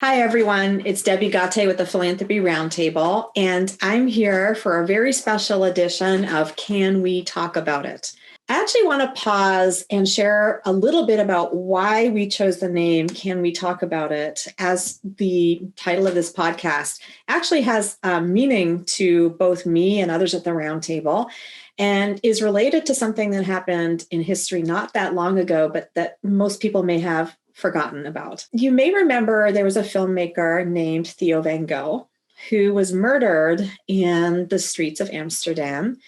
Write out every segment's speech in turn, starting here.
Hi, everyone. It's Debi with the Philanthropy Roundtable, and I'm here for a very special edition of Can We Talk About It? I actually want to pause and share a little bit about why we chose the name Can We Talk About It as the title of this podcast. Actually has meaning to both me and others at the roundtable, and is related to something that happened in history not that long ago, but that most people may have forgotten about. You may remember there was a filmmaker named Theo van Gogh who was murdered in the streets of Amsterdam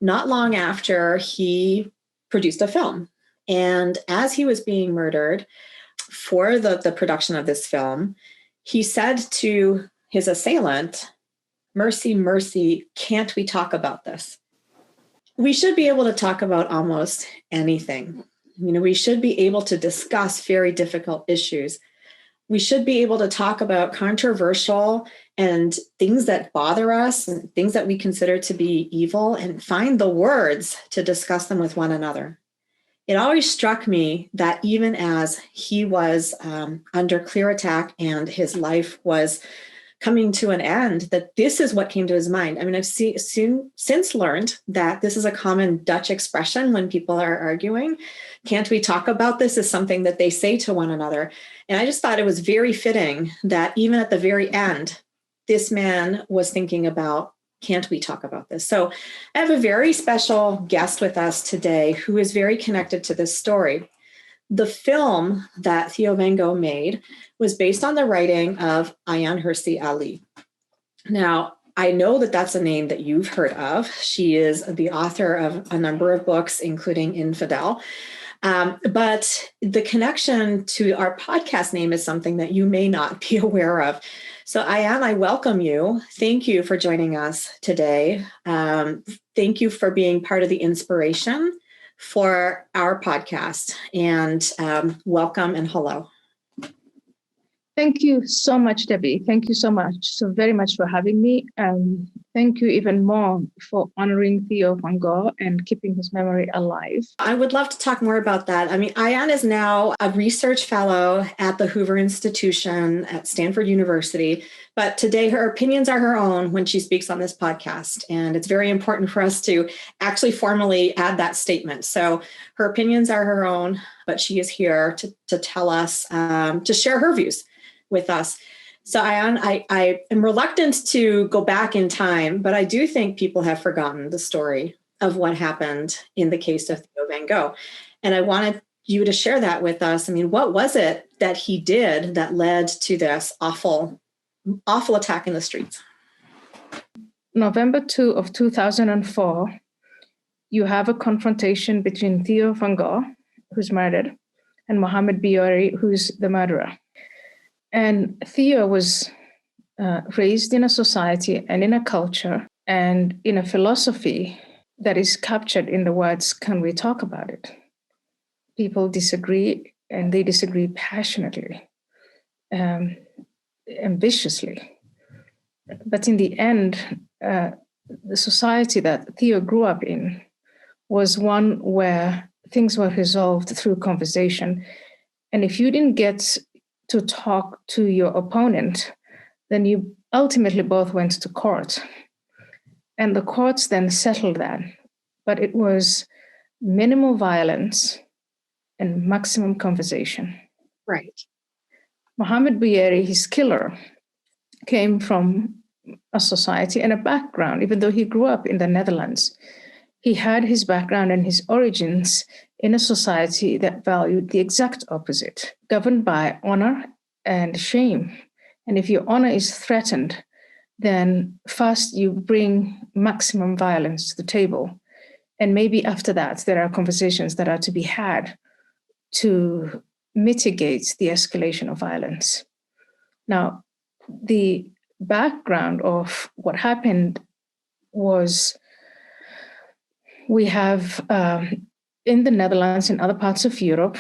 not long after he produced a film. And as he was being murdered for the production of this film, he said to his assailant, "Mercy, mercy, can't we talk about this?" We should be able to talk about almost anything. We should be able to discuss very difficult issues. We should be able to talk about controversial and things that bother us and things that we consider to be evil and find the words to discuss them with one another. It always struck me that even as he was under clear attack and his life was coming to an end, that this is what came to his mind. I mean, I've since learned that this is a common Dutch expression when people are arguing. Can't we talk about this is something that they say to one another. And I just thought it was very fitting that even at the very end, this man was thinking about, can't we talk about this? So I have a very special guest with us today who is very connected to this story. The film that Theo van Gogh made was based on the writing of Ayaan Hirsi Ali. Now, I know that that's a name that you've heard of. She is the author of a number of books, including Infidel. But the connection to our podcast name is something that you may not be aware of. So Ayaan, I welcome you. Thank you for joining us today. Thank you for being part of the inspiration for our podcast, and welcome and hello. Thank you so much, Debbie. Thank you so very much for having me. Thank you even more for honoring Theo van Gogh and keeping his memory alive. I would love to talk more about that. I mean, Ayaan is now a research fellow at the Hoover Institution at Stanford University, but today her opinions are her own when she speaks on this podcast. And it's very important for us to actually formally add that statement. So her opinions are her own, but she is here to tell us, to share her views with us. So Ayaan, I am reluctant to go back in time, but I do think people have forgotten the story of what happened in the case of Theo van Gogh. And I wanted you to share that with us. I mean, what was it that he did that led to this awful attack in the streets? November 2 of 2004, you have a confrontation between Theo van Gogh, who's murdered, and Mohammed Biori, who's the murderer. And Theo was raised in a society and in a culture and in a philosophy that is captured in the words, can we talk about it? People disagree, and they disagree passionately, ambitiously. But in the end, the society that Theo grew up in was one where things were resolved through conversation. And if you didn't get to talk to your opponent, then you ultimately both went to court. And the courts then settled that. But it was minimal violence and maximum conversation. Right. Mohammed Bieri, his killer, came from a society and a background, even though he grew up in the Netherlands. He had his background and his origins in a society that valued the exact opposite, governed by honor and shame. And if your honor is threatened, then first you bring maximum violence to the table. And maybe after that, there are conversations that are to be had to mitigate the escalation of violence. Now, the background of what happened was we have in the Netherlands and other parts of Europe,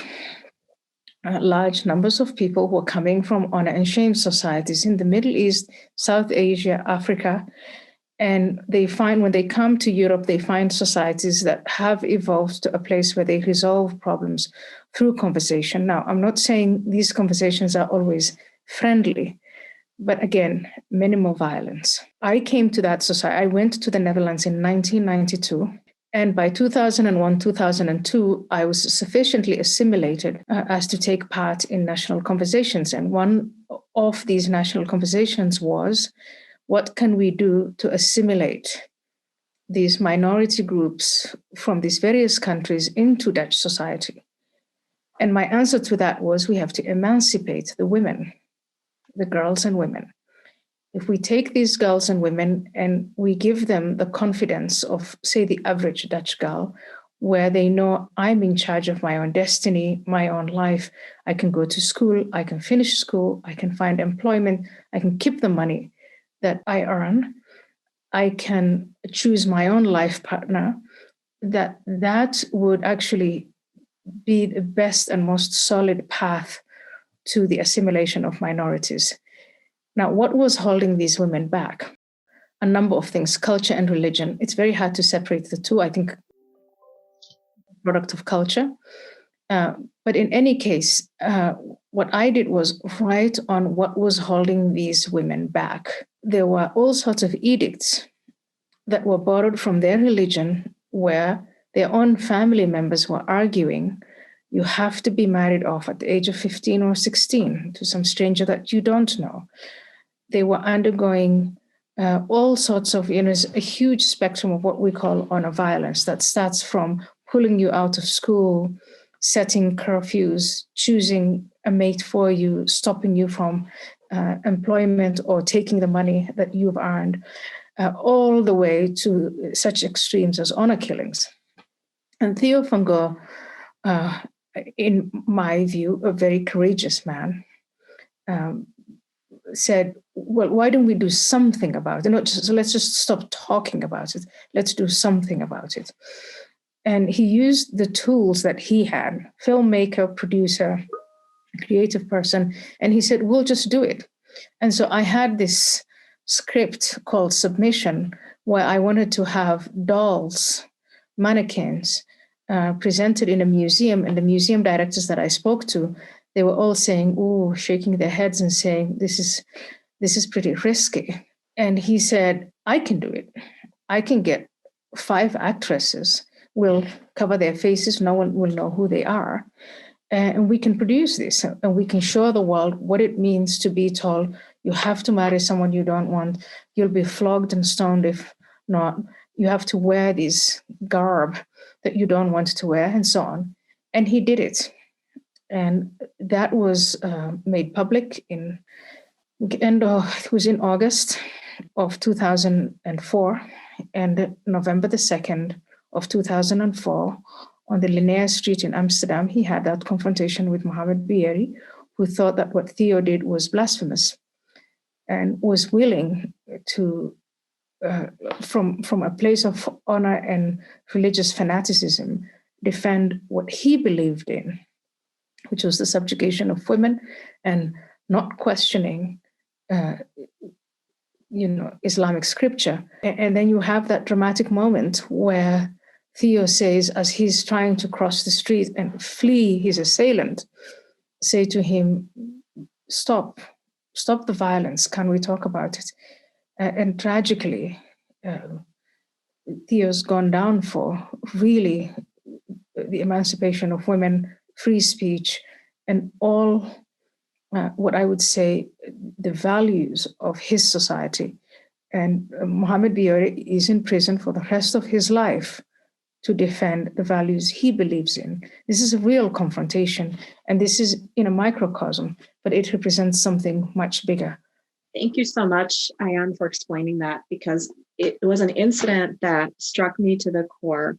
large numbers of people who are coming from honor and shame societies in the Middle East, South Asia, Africa. And they find when they come to Europe, they find societies that have evolved to a place where they resolve problems through conversation. Now, I'm not saying these conversations are always friendly, but again, minimal violence. I came to that society. I went to the Netherlands in 1992. And by 2001, 2002, I was sufficiently assimilated as to take part in national conversations. And one of these national conversations was, what can we do to assimilate these minority groups from these various countries into Dutch society? And my answer to that was, we have to emancipate the women, the girls and women. If we take these girls and women and we give them the confidence of, say, the average Dutch girl, where they know I'm in charge of my own destiny, my own life, I can go to school, I can finish school, I can find employment, I can keep the money that I earn, I can choose my own life partner, that would actually be the best and most solid path to the assimilation of minorities. Now, what was holding these women back? A number of things, culture and religion. It's very hard to separate the two. I think product of culture. But in any case, what I did was write on what was holding these women back. There were all sorts of edicts that were borrowed from their religion, where their own family members were arguing, you have to be married off at the age of 15 or 16 to some stranger that you don't know. They were undergoing all sorts of, a huge spectrum of what we call honor violence that starts from pulling you out of school, setting curfews, choosing a mate for you, stopping you from employment or taking the money that you've earned, all the way to such extremes as honor killings. And Theo van Gogh, in my view, a very courageous man, said, well, why don't we do something about it? So let's just stop talking about it. Let's do something about it. And he used the tools that he had, filmmaker, producer, creative person, and he said, we'll just do it. And so I had this script called Submission, where I wanted to have dolls, mannequins, presented in a museum, and the museum directors that I spoke to, they were all saying, "Ooh," shaking their heads and saying, "This is pretty risky." And he said, "I can do it. I can get 5 actresses. We'll cover their faces. No one will know who they are, and we can produce this, and we can show the world what it means to be told you have to marry someone you don't want. You'll be flogged and stoned if not. You have to wear this garb that you don't want to wear, and so on." And he did it. And that was made public it was in August of 2004, and November the 2nd of 2004, on the Linnaeus Street in Amsterdam, he had that confrontation with Mohammed Bieri, who thought that what Theo did was blasphemous and was willing to, from a place of honor and religious fanaticism, defend what he believed in, which was the subjugation of women and not questioning, Islamic scripture. And then you have that dramatic moment where Theo says, as he's trying to cross the street and flee his assailant, say to him, stop the violence. Can we talk about it? And tragically, Theo's gone down for really the emancipation of women, free speech, and all what I would say the values of his society. And Mohammed Biori is in prison for the rest of his life to defend the values he believes in. This is a real confrontation, and this is in a microcosm, but it represents something much bigger. Thank you so much, Ayaan, for explaining that, because it was an incident that struck me to the core,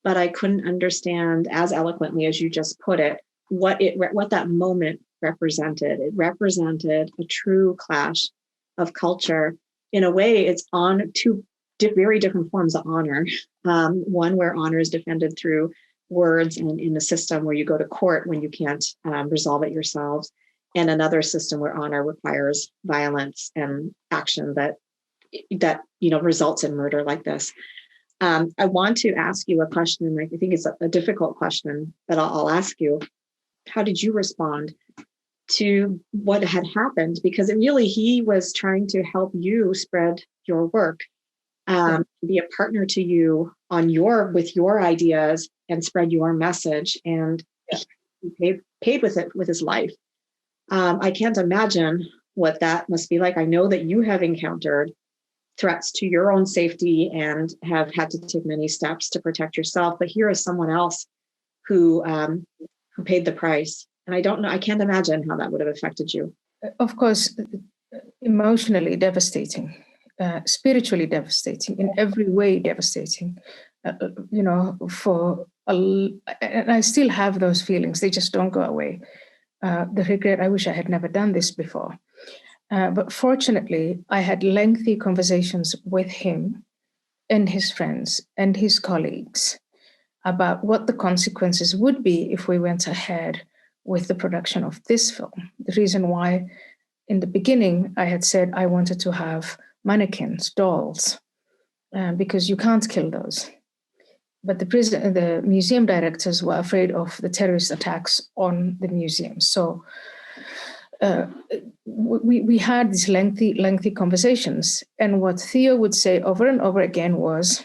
but I couldn't understand as eloquently as you just put it, what that moment represented. It represented a true clash of culture. In a way, it's on two very different forms of honor. One where honor is defended through words and in a system where you go to court when you can't resolve it yourselves, and another system where honor requires violence and action that results in murder like this. I want to ask you a question. I think it's a difficult question, but I'll ask you. How did you respond to what had happened, because he was trying to help you spread your work, be a partner to you with your ideas and spread your message. And he paid with it with his life. I can't imagine what that must be like. I know that you have encountered threats to your own safety and have had to take many steps to protect yourself. But here is someone else who paid the price. And I can't imagine how that would have affected you. Of course, emotionally devastating, spiritually devastating, in every way devastating. And I still have those feelings. They just don't go away. The regret, I wish I had never done this before. But fortunately, I had lengthy conversations with him and his friends and his colleagues about what the consequences would be if we went ahead with the production of this film. The reason why in the beginning I had said I wanted to have mannequins, dolls, because you can't kill those. But the museum directors were afraid of the terrorist attacks on the museum. So we had these lengthy conversations. And what Theo would say over and over again was,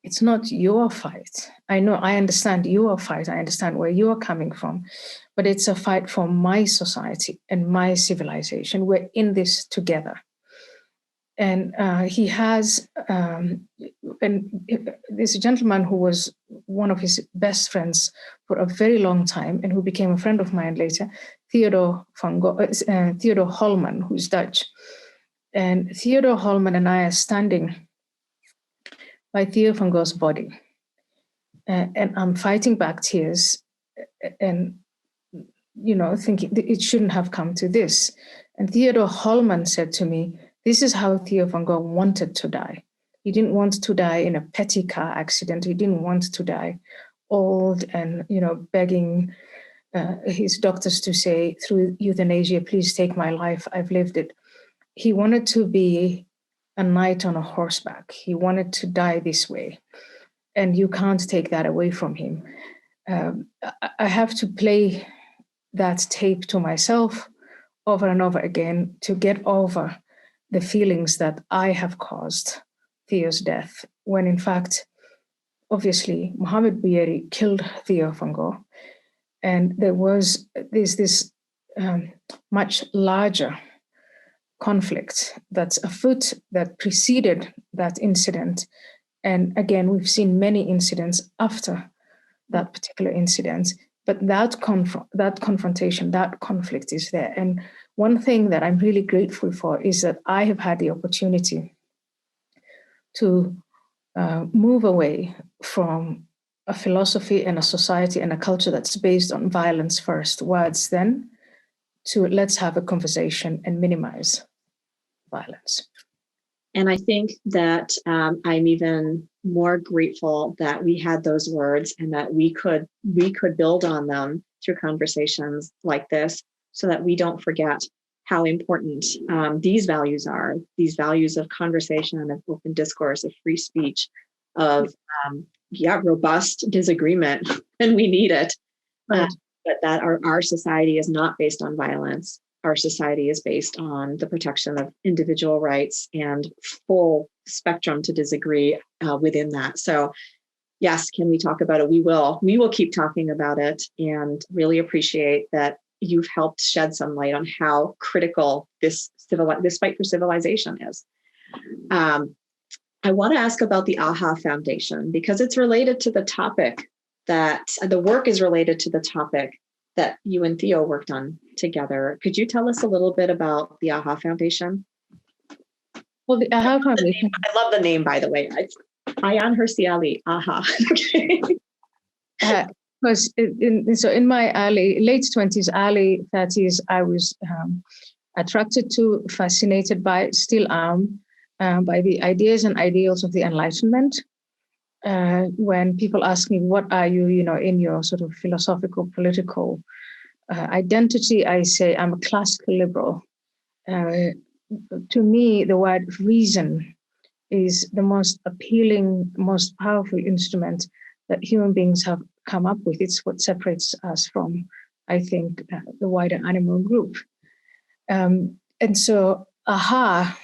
it's not your fight. I understand your fight. I understand where you are coming from, but it's a fight for my society and my civilization. We're in this together. And he has, and this gentleman who was one of his best friends for a very long time and who became a friend of mine later, Theodore Holman, who's Dutch. And Theodore Holman and I are standing by Theo van Gogh's body. And I'm fighting back tears and, thinking it shouldn't have come to this. And Theodore Holman said to me, this is how Theo van Gogh wanted to die. He didn't want to die in a petty car accident. He didn't want to die old and, begging his doctors to say through euthanasia, please take my life. I've lived it. He wanted to be a knight on a horseback. He wanted to die this way. And you can't take that away from him. I have to play that tape to myself over and over again to get over the feelings that I have caused Theo's death, when in fact, obviously, Mohamed Bouyeri killed Theo van Gogh. And there was this much larger conflict that's afoot that preceded that incident. And again, we've seen many incidents after that particular incident, but that confrontation, that conflict is there. And one thing that I'm really grateful for is that I have had the opportunity to move away from a philosophy and a society and a culture that's based on violence first, words then, to let's have a conversation and minimize violence. And I think that I'm even more grateful that we had those words and that we could build on them through conversations like this, so that we don't forget how important these values are, these values of conversation, of open discourse, of free speech, of robust disagreement, and we need it. Right. But that our society is not based on violence. Our society is based on the protection of individual rights and full spectrum to disagree within that. So yes, can we talk about it? We will. We will keep talking about it, and really appreciate that you've helped shed some light on how critical this fight for civilization is. I want to ask about the AHA Foundation, because it's related to the topic that the work is related to the topic that you and Theo worked on together. Could you tell us a little bit about the AHA Foundation? Well, the AHA Foundation. I love the name, by the way. Ayaan Hirsi Ali, AHA. Okay. Because in my late 20s, early 30s, I was attracted to, fascinated by, still am, by the ideas and ideals of the Enlightenment. When people ask me, what are you, in your sort of philosophical, political identity, I say I'm a classical liberal. To me, the word reason is the most appealing, most powerful instrument that human beings have come up with. It's what separates us from I think, the wider animal group. And so, aha,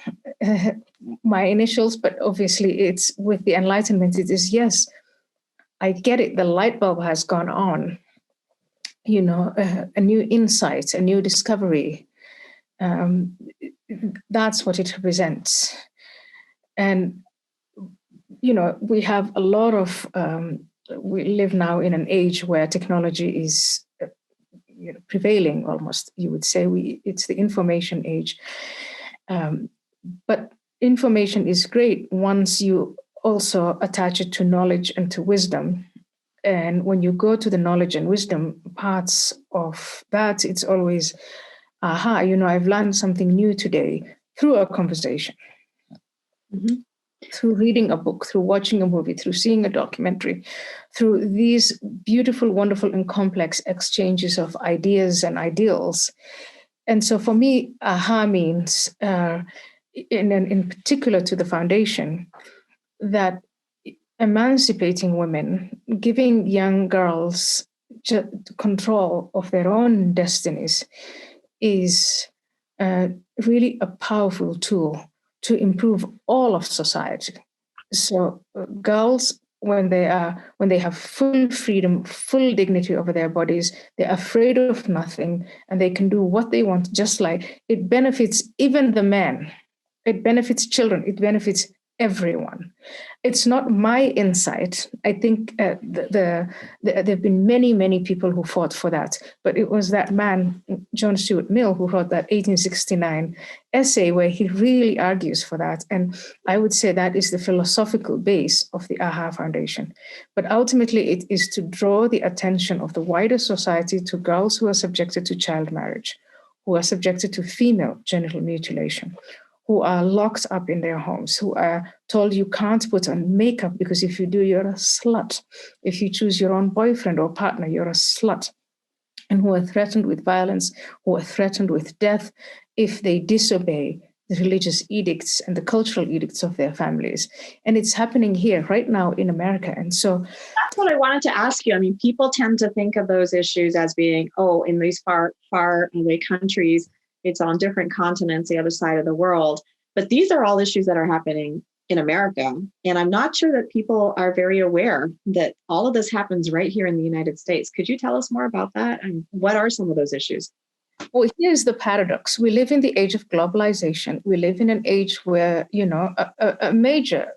my initials, but obviously it's with the Enlightenment, it is, yes, I get it. The light bulb has gone on, a new insight, a new discovery. That's what it represents. And, we have a lot of, we live now in an age where technology is prevailing almost, you would say. It's the information age. But information is great once you also attach it to knowledge and to wisdom. And when you go to the knowledge and wisdom parts of that, it's always, aha, I've learned something new today through a conversation, through reading a book, through watching a movie, through seeing a documentary, through these beautiful, wonderful, and complex exchanges of ideas and ideals. And so for me, aha means, in particular to the foundation, that emancipating women, giving young girls control of their own destinies is really a powerful tool to improve all of society. So girls, when they have full freedom, full dignity over their bodies, they're afraid of nothing, and they can do what they want, just like it benefits even the men. It benefits children. It benefits everyone. It's not my insight. I think there have been many, many people who fought for that. But it was that man, John Stuart Mill, who wrote that 1869 essay where he really argues for that. And I would say that is the philosophical base of the AHA Foundation. But ultimately, it is to draw the attention of the wider society to girls who are subjected to child marriage, who are subjected to female genital mutilation, who are locked up in their homes, who are told you can't put on makeup because if you do, you're a slut. If you choose your own boyfriend or partner, you're a slut. And who are threatened with violence, who are threatened with death if they disobey the religious edicts and the cultural edicts of their families. And it's happening here right now in America. And so that's what I wanted to ask you. I mean, people tend to think of those issues as being, in these far away countries, it's on different continents, the other side of the world. But these are all issues that are happening in America. And I'm not sure that people are very aware that all of this happens right here in the United States. Could you tell us more about that? And what are some of those issues? Well, here's the paradox. We live in the age of globalization. We live in an age where, a major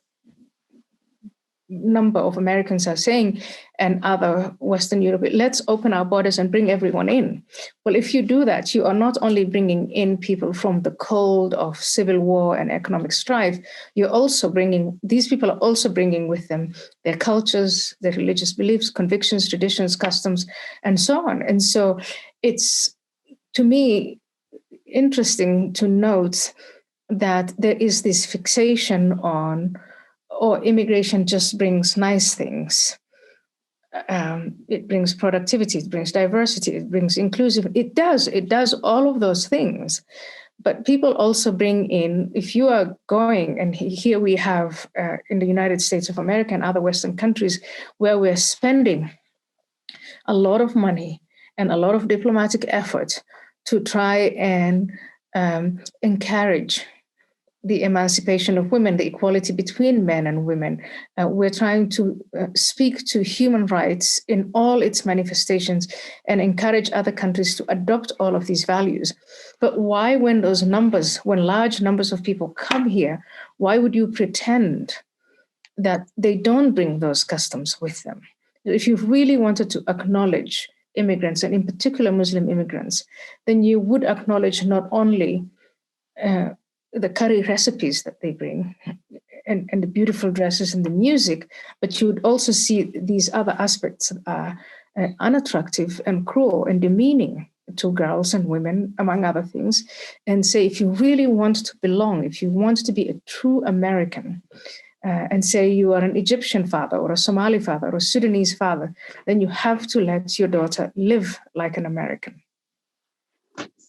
number of Americans are saying, and other Western Europe, let's open our borders and bring everyone in. Well, if you do that, you are not only bringing in people from the cold of civil war and economic strife, these people are also bringing with them their cultures, their religious beliefs, convictions, traditions, customs, and so on. And so it's, to me, interesting to note that there is this fixation on, immigration just brings nice things. It brings productivity, it brings diversity, it brings inclusive. It does all of those things. But people also bring in, if you are going, and here we have in the United States of America and other Western countries where we're spending a lot of money and a lot of diplomatic effort to try and encourage the emancipation of women, the equality between men and women. We're trying to speak to human rights in all its manifestations and encourage other countries to adopt all of these values. But why, when large numbers of people come here, why would you pretend that they don't bring those customs with them? If you really wanted to acknowledge immigrants, and in particular Muslim immigrants, then you would acknowledge not only the curry recipes that they bring and the beautiful dresses and the music, but you would also see these other aspects that are unattractive and cruel and demeaning to girls and women, among other things, and say, if you really want to belong, if you want to be a true American, and say you are an Egyptian father or a Somali father or a Sudanese father, then you have to let your daughter live like an American.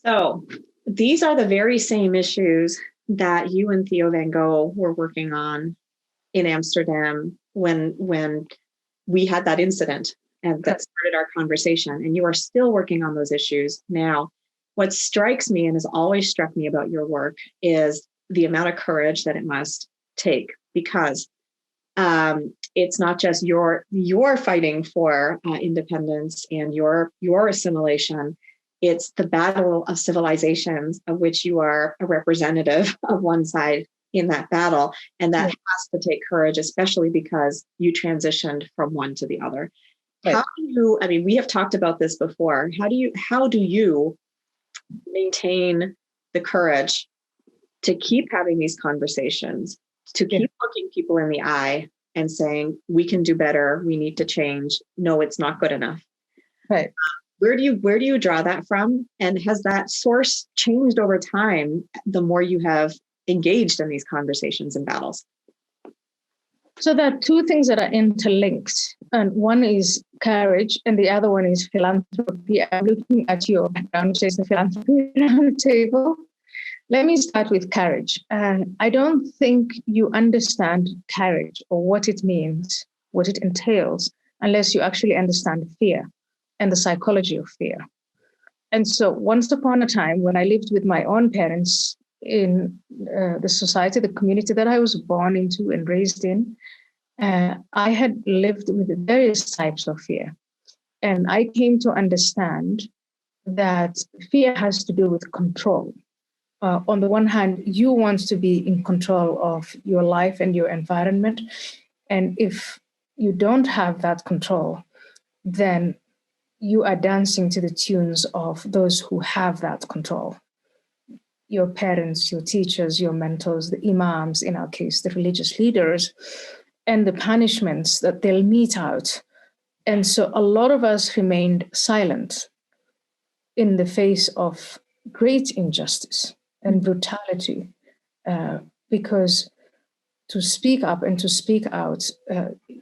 So these are the very same issues that you and Theo van Gogh were working on in Amsterdam when we had that incident and that started our conversation. And you are still working on those issues now. What strikes me and has always struck me about your work is the amount of courage that it must take, because it's not just your fighting for independence and your assimilation. It's the battle of civilizations, of which you are a representative of one side in that battle. And that has to take courage, especially because you transitioned from one to the other. Right. How do you, I mean, we have talked about this before. How do you maintain the courage to keep having these conversations, to keep looking people in the eye and saying, we can do better, we need to change, no, it's not good enough? Right. Where do you draw that from? And has that source changed over time the more you have engaged in these conversations and battles? So there are two things that are interlinked. And one is courage and the other one is philanthropy. I'm looking at your background, which is the philanthropy round table. Let me start with courage. I don't think you understand courage or what it means, what it entails, unless you actually understand fear and the psychology of fear. And so once upon a time, when I lived with my own parents in the society, the community that I was born into and raised in, I had lived with various types of fear. And I came to understand that fear has to do with control. On the one hand, you want to be in control of your life and your environment. And if you don't have that control, then you are dancing to the tunes of those who have that control. Your parents, your teachers, your mentors, the imams, in our case, the religious leaders, and the punishments that they'll mete out. And so a lot of us remained silent in the face of great injustice and brutality, because to speak up and to speak out,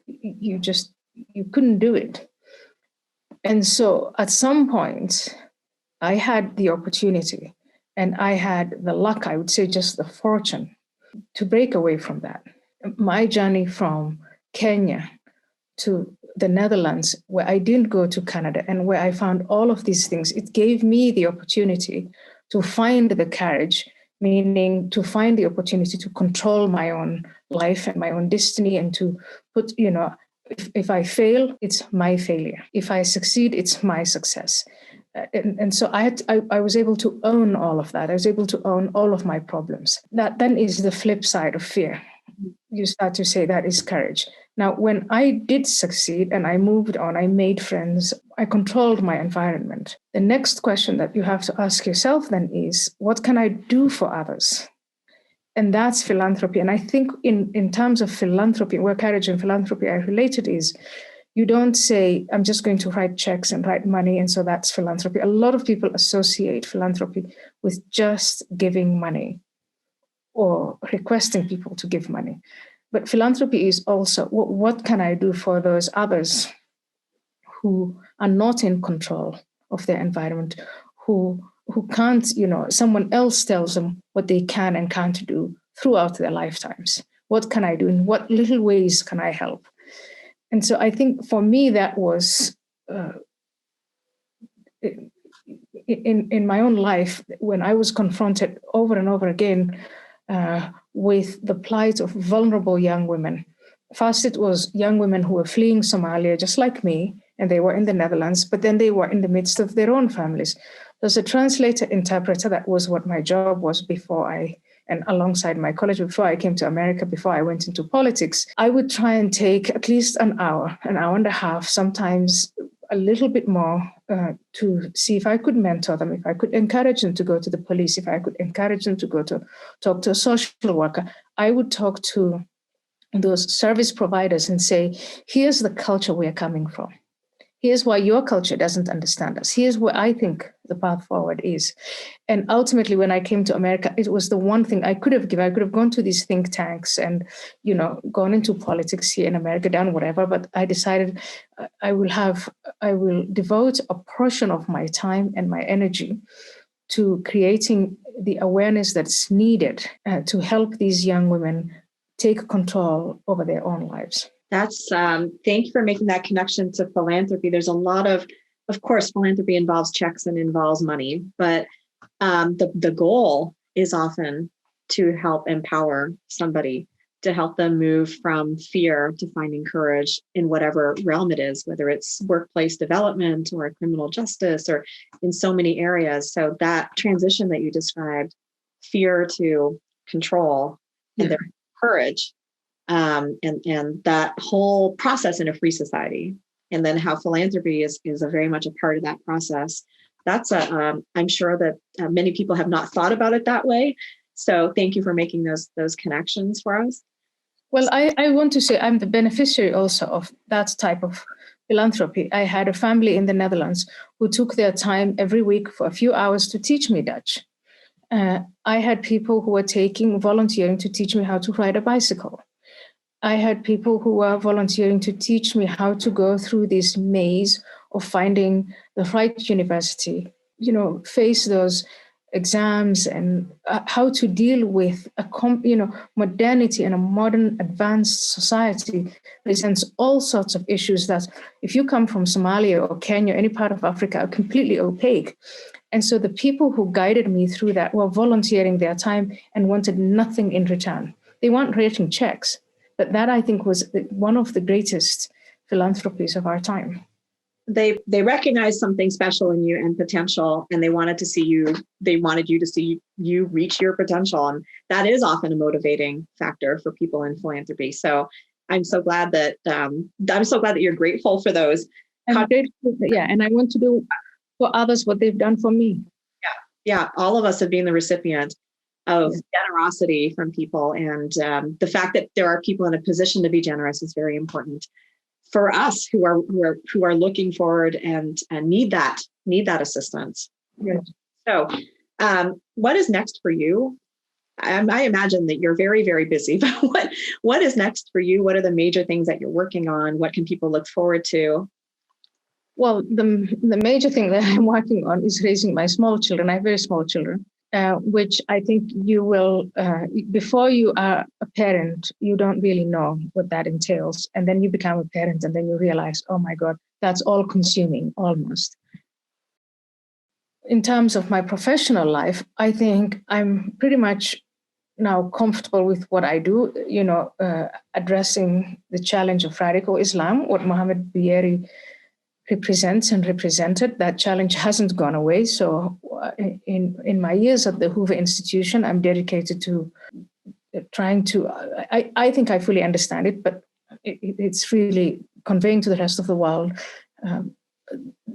you couldn't do it. And so at some point, I had the opportunity and I had the luck, I would say just the fortune, to break away from that. My journey from Kenya to the Netherlands, where I didn't go to Canada and where I found all of these things, it gave me the opportunity to find the courage, meaning to find the opportunity to control my own life and my own destiny, and to put, if I fail, it's my failure. If I succeed, it's my success. And so I was able to own all of that. I was able to own all of my problems. That then is the flip side of fear. You start to say that is courage. Now, when I did succeed and I moved on, I made friends, I controlled my environment. The next question that you have to ask yourself then is, what can I do for others? And that's philanthropy. And I think in terms of philanthropy, where courage and philanthropy are related is, you don't say, I'm just going to write checks and write money, and so that's philanthropy. A lot of people associate philanthropy with just giving money or requesting people to give money. But philanthropy is also, what can I do for those others who are not in control of their environment, who can't, someone else tells them what they can and can't do throughout their lifetimes. What can I do? In what little ways can I help? And so I think for me, that was in my own life, when I was confronted over and over again with the plight of vulnerable young women. First, it was young women who were fleeing Somalia, just like me, and they were in the Netherlands, but then they were in the midst of their own families. As a translator, interpreter, that was what my job was and alongside my college, before I came to America, before I went into politics. I would try and take at least an hour and a half, sometimes a little bit more, to see if I could mentor them, if I could encourage them to go to the police, if I could encourage them to go to talk to a social worker. I would talk to those service providers and say, here's the culture we're coming from. Here's why your culture doesn't understand us. Here's where I think the path forward is. And ultimately, when I came to America, it was the one thing I could have given. I could have gone to these think tanks and, gone into politics here in America, done whatever. But I decided I will devote a portion of my time and my energy to creating the awareness that's needed to help these young women take control over their own lives. That's thank you for making that connection to philanthropy. There's a lot of course, philanthropy involves checks and involves money, but the goal is often to help empower somebody, to help them move from fear to finding courage in whatever realm it is, whether it's workplace development or criminal justice or in so many areas. So that transition that you described, fear to control and their courage, and that whole process in a free society, and then how philanthropy is a very much a part of that process. That's I'm sure that many people have not thought about it that way. So thank you for making those connections for us. Well, I want to say I'm the beneficiary also of that type of philanthropy. I had a family in the Netherlands who took their time every week for a few hours to teach me Dutch. I had people who were volunteering to teach me how to ride a bicycle. I had people who were volunteering to teach me how to go through this maze of finding the right university, face those exams, and how to deal with modernity and a modern advanced society presents all sorts of issues that if you come from Somalia or Kenya, any part of Africa, are completely opaque. And so the people who guided me through that were volunteering their time and wanted nothing in return. They weren't writing checks. But that, I think, was one of the greatest philanthropies of our time. They recognized something special in you and potential, and they wanted you to see you reach your potential. And that is often a motivating factor for people in philanthropy. So I'm so glad that you're grateful for those. I'm grateful, and I want to do for others what they've done for me. Yeah. All of us have been the recipient of generosity from people. And the fact that there are people in a position to be generous is very important for us who are looking forward and need that assistance. Right. So what is next for you? I imagine that you're very, very busy, but what is next for you? What are the major things that you're working on? What can people look forward to? Well, the major thing that I'm working on is raising my small children. I have very small children. Which I think you will, before you are a parent, you don't really know what that entails. And then you become a parent and then you realize, oh my God, that's all consuming almost. In terms of my professional life, I think I'm pretty much now comfortable with what I do, addressing the challenge of radical Islam, what Mohammed Biyeri represents and represented. That challenge hasn't gone away. So in my years at the Hoover Institution, I'm dedicated to trying to, I think I fully understand it, but it's really conveying to the rest of the world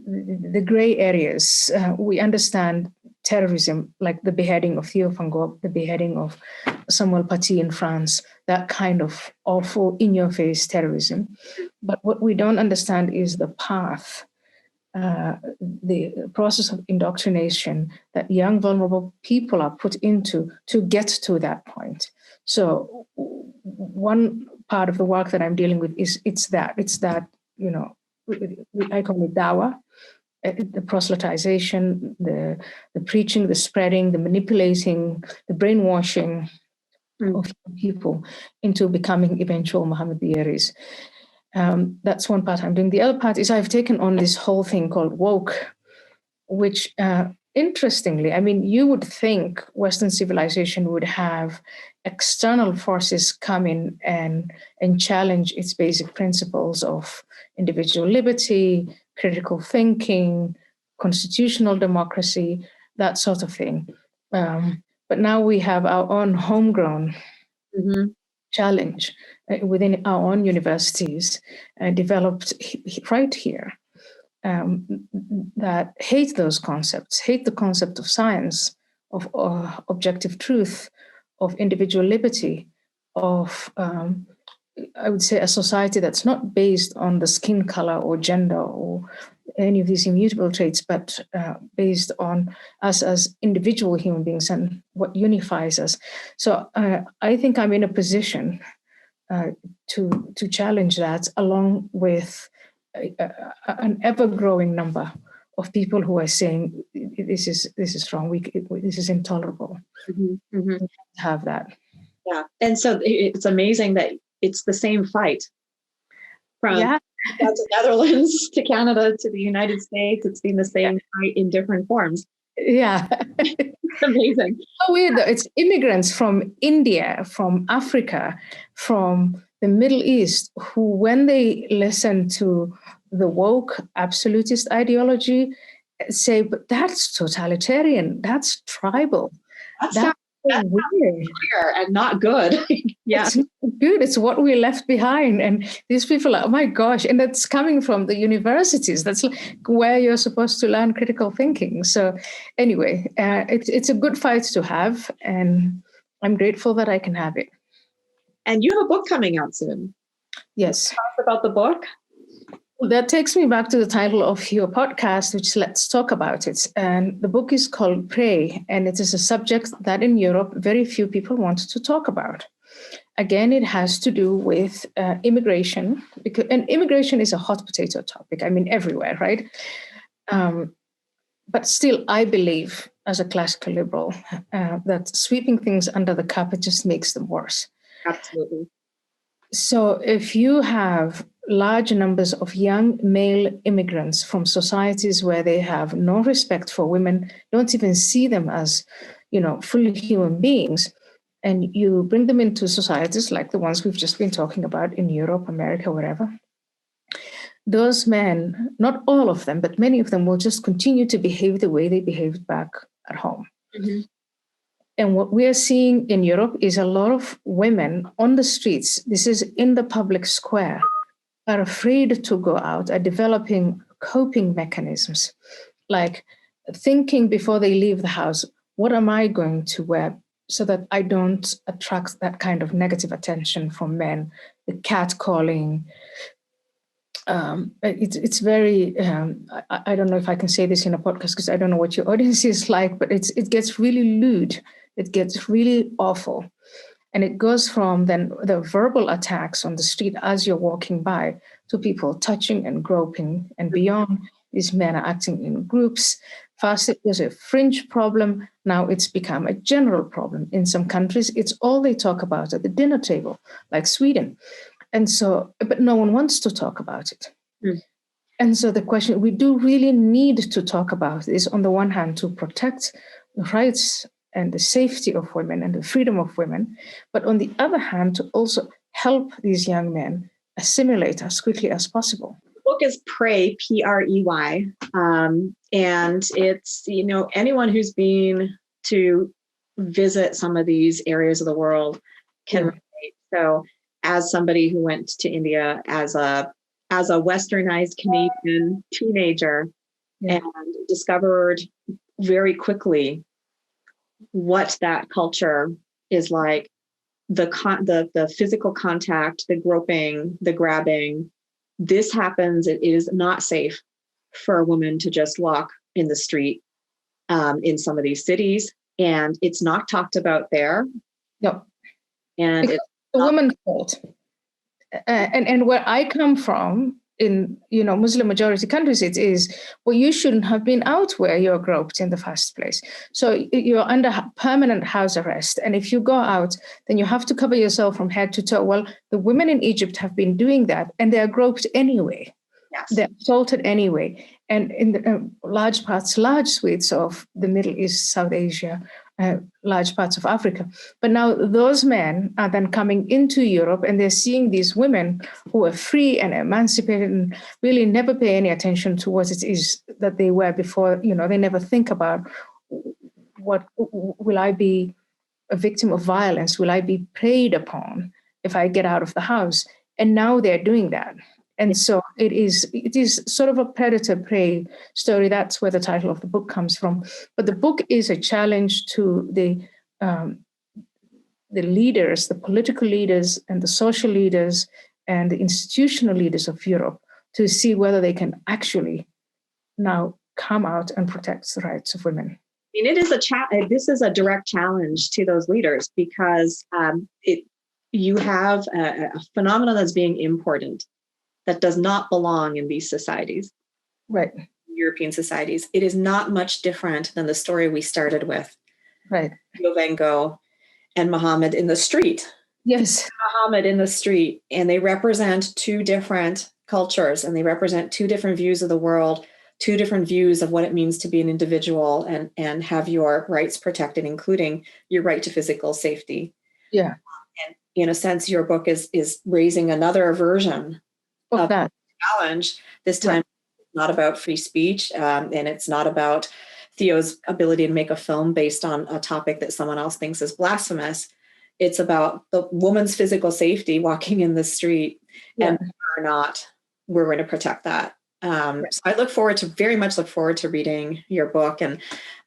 the gray areas. We understand terrorism, like the beheading of Theo van Gogh, the beheading of Samuel Paty in France, that kind of awful in-your-face terrorism. But what we don't understand is the path, the process of indoctrination that young, vulnerable people are put into to get to that point. So one part of the work that I'm dealing with is it's that, I call it dawah, the proselytization, the preaching, the spreading, the manipulating, the brainwashing of people into becoming eventual Mohammed Biyeris. That's one part I'm doing. The other part is I've taken on this whole thing called woke, which interestingly, I mean, you would think Western civilization would have external forces come in and challenge its basic principles of individual liberty, critical thinking, constitutional democracy, that sort of thing. But now we have our own homegrown challenge within our own universities developed right here that hate those concepts, hate the concept of science, of objective truth, of individual liberty, of I would say a society that's not based on the skin color or gender or any of these immutable traits, but based on us as individual human beings and what unifies us. So I think I'm in a position to challenge that, along with an ever-growing number of people who are saying this is wrong. This is intolerable. We have that. Yeah, and so it's amazing that it's the same fight. from Yeah. the Netherlands to Canada to the United States. It's been the same fight in different forms. Yeah. It's amazing. So weird though. It's immigrants from India, from Africa, from the Middle East, who, when they listen to the woke absolutist ideology, say, but that's totalitarian, that's tribal, That's that's so weird. clear and not good. Yeah. It's not good. It's what we left behind. And these people are, oh my gosh, and that's coming from the universities. That's where you're supposed to learn critical thinking. So anyway, it's a good fight to have. And I'm grateful that I can have it. And you have a book coming out soon. Yes. Tell us about the book. Well, that takes me back to the title of your podcast, which is Let's Talk About It. And the book is called Pray. And it is a subject that in Europe, very few people want to talk about. Again, it has to do with immigration, and immigration is a hot potato topic. I mean, everywhere, right? But still, I believe, as a classical liberal, that sweeping things under the carpet just makes them worse. Absolutely. So if you have large numbers of young male immigrants from societies where they have no respect for women, don't even see them as, fully human beings, and you bring them into societies like the ones we've just been talking about in Europe, America, wherever, those men, not all of them, but many of them will just continue to behave the way they behaved back at home. Mm-hmm. And what we are seeing in Europe is a lot of women on the streets, this is in the public square, are afraid to go out, are developing coping mechanisms, like thinking before they leave the house, what am I going to wear so that I don't attract that kind of negative attention from men, the catcalling. It's very, I don't know if I can say this in a podcast because I don't know what your audience is like, but it gets really lewd. It gets really awful. And it goes from then the verbal attacks on the street as you're walking by to people touching and groping and beyond. These men are acting in groups. First, it was a fringe problem. Now it's become a general problem. In some countries, it's all they talk about at the dinner table, like Sweden. And so, but no one wants to talk about it. Mm. And so the question, we do really need to talk about is, on the one hand, to protect the rights and the safety of women and the freedom of women, but on the other hand, to also help these young men assimilate as quickly as possible. The book is Prey, P-R-E-Y. And it's, anyone who's been to visit some of these areas of the world can relate. So as somebody who went to India as a westernized Canadian teenager and discovered very quickly what that culture is like, the physical contact, the groping, the grabbing, this happens. It is not safe for a woman to just walk in the street in some of these cities, and it's not talked about there. No, and it's the woman's fault. And where I come from, in Muslim majority countries, it is, well, you shouldn't have been out where you're groped in the first place. So you're under permanent house arrest. And if you go out, then you have to cover yourself from head to toe. Well, the women in Egypt have been doing that, and they're groped anyway. Yes. They're assaulted anyway. And in the large swathes of the Middle East, South Asia, large parts of Africa. But now those men are then coming into Europe, and they're seeing these women who are free and emancipated and really never pay any attention to what it is that they were before. They never think about, what will I be a victim of violence? Will I be preyed upon if I get out of the house? And now they're doing that. And so it is sort of a predator-prey story. That's where the title of the book comes from. But the book is a challenge to the leaders, the political leaders and the social leaders and the institutional leaders of Europe to see whether they can actually now come out and protect the rights of women. I mean, this is a direct challenge to those leaders because you have a phenomenon that's being imported that does not belong in these societies, right? European societies. It is not much different than the story we started with, right? Theo van Gogh and Muhammad in the street. Yes. Muhammad in the street, and they represent two different cultures, and they represent two different views of the world, two different views of what it means to be an individual and have your rights protected, including your right to physical safety. Yeah. And in a sense, your book is raising another version Of of that. challenge. This Yeah. time, it's not about free speech, and it's not about Theo's ability to make a film based on a topic that someone else thinks is blasphemous. It's about the woman's physical safety walking in the street, Yeah. and whether or not we're going to protect that. So I very much look forward to reading your book. And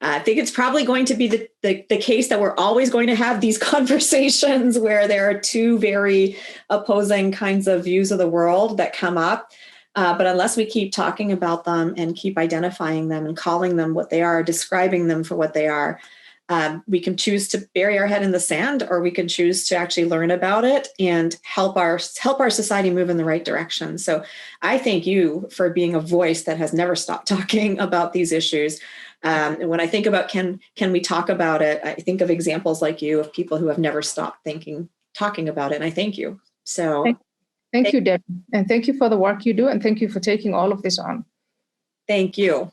I think it's probably going to be the case that we're always going to have these conversations where there are two very opposing kinds of views of the world that come up. But unless we keep talking about them and keep identifying them and calling them what they are, describing them for what they are, we can choose to bury our head in the sand, or we can choose to actually learn about it and help our society move in the right direction. So I thank you for being a voice that has never stopped talking about these issues. And when I think about can we talk about it, I think of examples like you, of people who have never stopped talking about it. And I thank you. So Thank you, Debi. And thank you for the work you do. And thank you for taking all of this on. thank you.